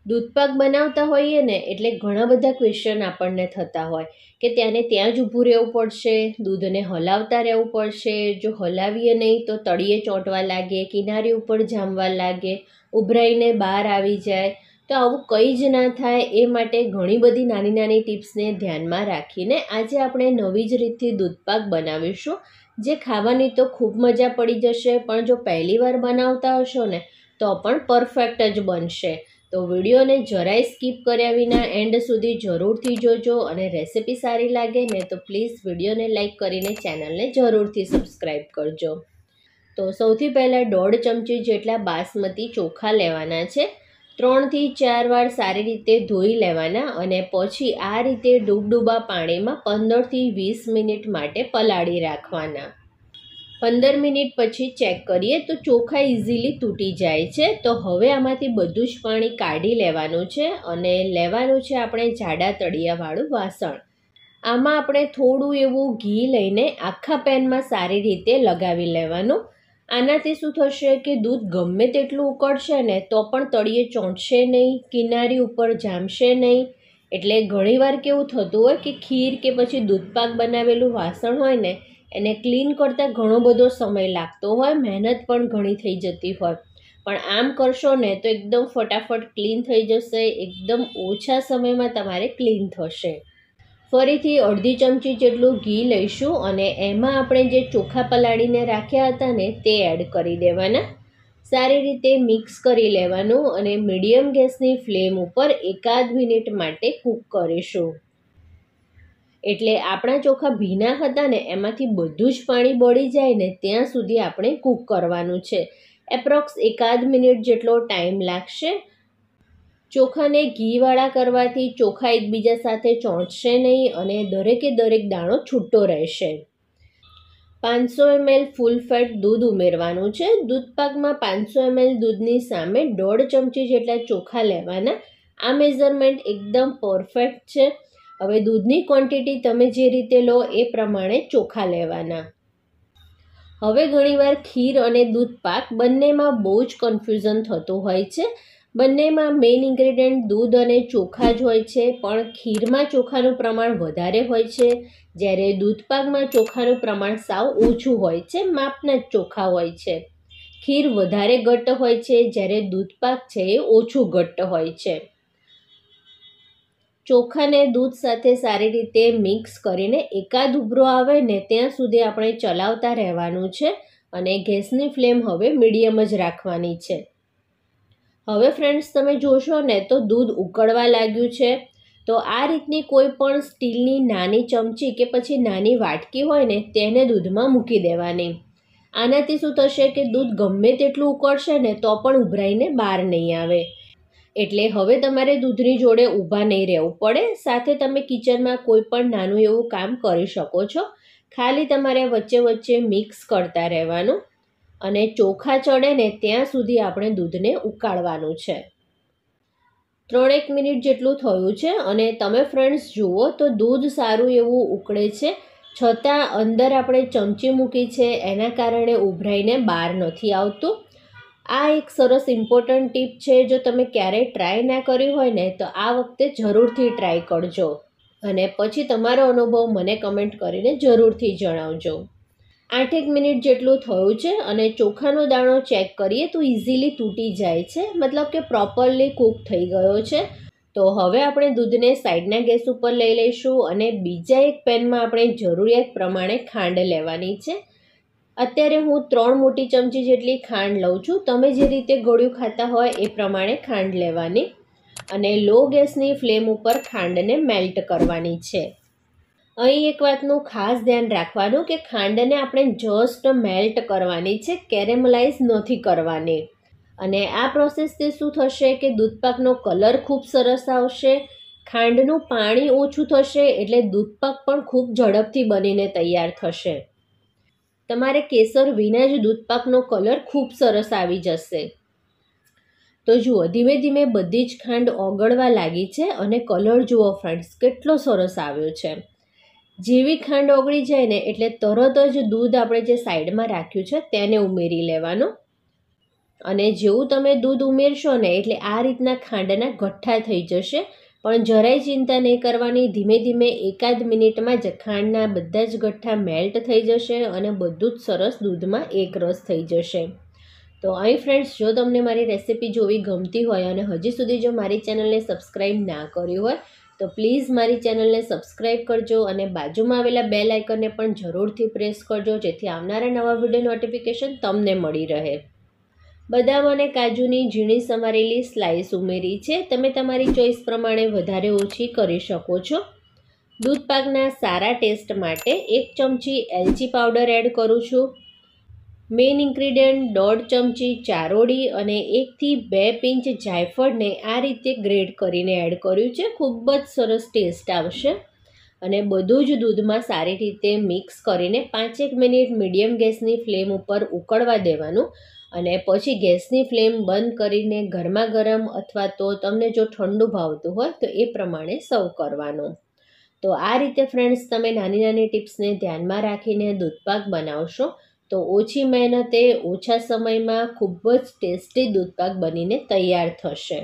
દૂધપાક બનાવતા હોઈએ ને એટલે ઘણા બધા ક્વેશ્ચન આપણને થતા હોય કે ત્યાં જ ઊભું રહેવું પડશે, દૂધને હલાવતા રહેવું પડશે, જો હલાવીએ નહીં તો તળિયે ચોંટવા લાગે, કિનારી ઉપર જામવા લાગે, ઉભરાઈને બહાર આવી જાય. તો આવું કંઈ જ ના થાય એ માટે ઘણી બધી નાની નાની ટિપ્સને ધ્યાનમાં રાખીને આજે આપણે નવી જ રીતથી દૂધપાક બનાવીશું, જે ખાવાની તો ખૂબ મજા પડી જશે, પણ જો પહેલી વાર બનાવતા હશો ને તો પણ પરફેક્ટ જ બનશે. તો વિડીયોને જરાય સ્કીપ કર્યા વિના એન્ડ સુધી જરૂરથી જોજો, અને રેસિપી સારી લાગે ને તો પ્લીઝ વિડીયોને લાઇક કરીને ચેનલને જરૂરથી સબસ્ક્રાઈબ કરજો. તો સૌથી પહેલાં 1.5 ચમચી જેટલા બાસમતી ચોખા લેવાના છે. 3 થી 4 વાર સારી રીતે ધોઈ લેવાના અને પછી આ રીતે ડૂબડૂબા પાણીમાં 15 થી 20 મિનિટ માટે પલાળી રાખવાના. 15 મિનિટ પછી ચેક કરીએ તો ચોખા ઇઝીલી તૂટી જાય છે. તો હવે આમાંથી બધું જ પાણી કાઢી લેવાનું છે અને લેવાનું છે આપણે જાડા તળિયાવાળું વાસણ. આમાં આપણે થોડું એવું ઘી લઈને આખા પેનમાં સારી રીતે લગાવી લેવાનું. આનાથી શું થશે કે દૂધ ગમે તેટલું ઉકળશે ને તો પણ તળિયે ચોંટશે નહીં, કિનારી ઉપર જામશે નહીં. એટલે ઘણીવાર કેવું થતું હોય કે ખીર કે પછી દૂધપાક બનાવેલું વાસણ હોય ને એને ક્લીન કરતાં ઘણો બધો સમય લાગતો હોય, મહેનત પણ ઘણી થઈ જતી હોય. પણ આમ કરશો ને તો એકદમ ફટાફટ ક્લીન થઈ જશે, એકદમ ઓછા સમયમાં તમારે ક્લીન થશે. ફરીથી 1/2 ચમચી જેટલું ઘી લઈશું અને એમાં આપણે જે ચોખા પલાળીને રાખ્યા હતા ને તે એડ કરી દેવાના. સારી રીતે મિક્સ કરી લેવાનું અને મીડિયમ ગેસની ફ્લેમ ઉપર 1-8 મિનિટ માટે કૂક કરીશું. એટલે આપણા ચોખા ભીના હતા ને એમાંથી બધું જ પાણી બળી જાય ને ત્યાં સુધી આપણે કૂક કરવાનું છે. એપ્રોક્સ 1-8 મિનિટ જેટલો ટાઈમ લાગશે. ચોખાને ઘીવાળા કરવાથી ચોખા એકબીજા સાથે ચોંટશે નહીં અને દરેકે દરેક દાણો છૂટો રહેશે. 500 ml ફૂલ ફેટ દૂધ ઉમેરવાનું છે. દૂધપાકમાં 500 ml દૂધની સામે 1.5 ચમચી જેટલા ચોખા લેવાના. આ મેઝરમેન્ટ એકદમ પરફેક્ટ છે. હવે દૂધની ક્વોન્ટિટી તમે જે રીતે લો એ પ્રમાણે ચોખા લેવાના. હવે ઘણીવાર ખીર અને દૂધપાક બંનેમાં બહુ જ કન્ફ્યુઝન થતું હોય છે. બંનેમાં મેઇન ઇન્ગ્રેડિયન્ટ દૂધ અને ચોખા જ હોય છે, પણ ખીરમાં ચોખાનું પ્રમાણ વધારે હોય છે, જ્યારે દૂધપાકમાં ચોખાનું પ્રમાણ સાવ ઓછું હોય છે, માપના જ ચોખા હોય છે. ખીર વધારે ઘટ્ટ હોય છે, જ્યારે દૂધપાક છે એ ઓછું ઘટ્ટ હોય છે. ચોખાને દૂધ સાથે સારી રીતે મિક્સ કરીને એકાદ ઉભરો આવે ને ત્યાં સુધી આપણે ચલાવતા રહેવાનું છે અને ગેસની ફ્લેમ હવે મીડિયમ જ રાખવાની છે. હવે ફ્રેન્ડ્સ તમે જોશો ને તો દૂધ ઉકળવા લાગ્યું છે. તો આ રીતની કોઈ પણ સ્ટીલની નાની ચમચી કે પછી નાની વાટકી હોય ને તેને દૂધમાં મૂકી દેવાની. આનાથી શું થશે કે દૂધ ગમે તેટલું ઉકળશે ને તો પણ ઉભરાઈને બહાર નહીં આવે. એટલે હવે તમારે દૂધની જોડે ઊભા નહીં રહેવું પડે. સાથે તમે કિચનમાં કોઈ પણ નાનું એવું કામ કરી શકો છો. ખાલી તમારે વચ્ચે વચ્ચે મિક્સ કરતા રહેવાનું અને ચોખા ચડે ને ત્યાં સુધી આપણે દૂધને ઉકાળવાનું છે. 3-1 મિનિટ જેટલું થયું છે અને તમે ફ્રેન્ડ્સ જુઓ તો દૂધ સારું એવું ઉકળે છે, છતાં અંદર આપણે ચમચી મૂકી છે એના કારણે ઉભરાઈને બહાર નથી આવતું. આ એક સરસ ઇમ્પોર્ટન્ટ ટીપ છે. જો તમે ક્યારેય ટ્રાય ના કર્યું હોય ને તો આ વખતે જરૂરથી ટ્રાય કરજો અને પછી તમારો અનુભવ મને કમેન્ટ કરીને જરૂરથી જણાવજો. 8-1 મિનિટ જેટલું થયું છે અને ચોખાનો દાણો ચેક કરીએ તો ઇઝીલી તૂટી જાય છે, મતલબ કે પ્રોપરલી કૂક થઈ ગયો છે. તો હવે આપણે દૂધને સાઈડના ગેસ ઉપર લઈ લઈશું અને બીજા એક પેનમાં આપણે જરૂરિયાત પ્રમાણે ખાંડ લેવાની છે. અત્યારે હું 3 મોટી ચમચી જેટલી ખાંડ લઉં છું. તમે જે રીતે ગળ્યું ખાતા હોય એ પ્રમાણે ખાંડ લેવાની અને લો ગેસની ફ્લેમ ઉપર ખાંડને મેલ્ટ કરવાની છે. અહીં એક વાતનું ખાસ ધ્યાન રાખવાનું કે ખાંડને આપણે જસ્ટ મેલ્ટ કરવાની છે, કેરેમલાઇઝ નથી કરવાની. અને આ પ્રોસેસથી શું થશે કે દૂધપાકનો કલર ખૂબ સરસ આવશે, ખાંડનું પાણી ઓછું થશે, એટલે દૂધપાક પણ ખૂબ ઝડપથી બનીને તૈયાર થશે. તમારે કેસર વિના જ દૂધપાકનો કલર ખૂબ સરસ આવી જશે. તો જુઓ ધીમે ધીમે બધી જ ખાંડ ઓગળવા લાગી છે અને કલર જુઓ ફ્રેન્ડ્સ કેટલો સરસ આવ્યો છે. જેવી ખાંડ ઓગળી જાય ને એટલે તરત જ દૂધ આપણે જે સાઈડમાં રાખ્યું છે તેને ઉમેરી લેવાનું. અને જેવું તમે દૂધ ઉમેરશો ને એટલે આ રીતના ખાંડના ગઠ્ઠા થઈ જશે. પણ જરાય ચિંતા નહીં કરવાની, ધીમે ધીમે એકાદ મિનિટમાં જ ખાંડના બધા જ ગઠ્ઠા મેલ્ટ થઈ જશે અને બધું જ સરસ દૂધમાં એકરસ થઈ જશે. તો અહીં ફ્રેન્ડ્સ, જો તમને મારી રેસિપી જોવી ગમતી હોય અને હજી સુધી જો મારી ચેનલને સબસ્ક્રાઈબ ના કરી હોય તો પ્લીઝ મારી ચેનલને સબસ્ક્રાઈબ કરજો અને બાજુમાં આવેલા બેલ આઇકનને પણ જરૂરથી પ્રેસ કરજો, જેથી આવનારા નવા વિડીયો નોટિફિકેશન તમને મળી રહે. બદામ અને કાજુની ઝીણી સમારેલી સ્લાઇસ ઉમેરી છે. તમે તમારી ચોઈસ પ્રમાણે વધારે ઓછી કરી શકો છો. દૂધપાકના સારા ટેસ્ટ માટે 1 ચમચી એલચી પાવડર એડ કરું છું. મેઇન ઇન્ગ્રીડિયન્ટ 1.5 ચમચી ચારોળી અને 1 થી 2 પિંચ જાયફળને આ રીતે ગ્રેડ કરીને એડ કર્યું છે. ખૂબ જ સરસ ટેસ્ટ આવશે. અને બધું જ દૂધમાં સારી રીતે મિક્સ કરીને 5-1 મિનિટ મીડિયમ ગેસની ફ્લેમ ઉપર ઉકળવા દેવાનું અને પછી ગેસની ફ્લેમ બંધ કરીને ગરમા ગરમ અથવા તો તમને જો ઠંડુ ભાવતું હોય તો એ પ્રમાણે સર્વ કરવાનું. તો આ રીતે ફ્રેન્ડ્સ, તમે નાની નાની ટિપ્સને ધ્યાનમાં રાખીને દૂધપાક બનાવશો તો ઓછી મહેનતે ઓછા સમયમાં ખૂબ જ ટેસ્ટી દૂધપાક બનીને તૈયાર થશે.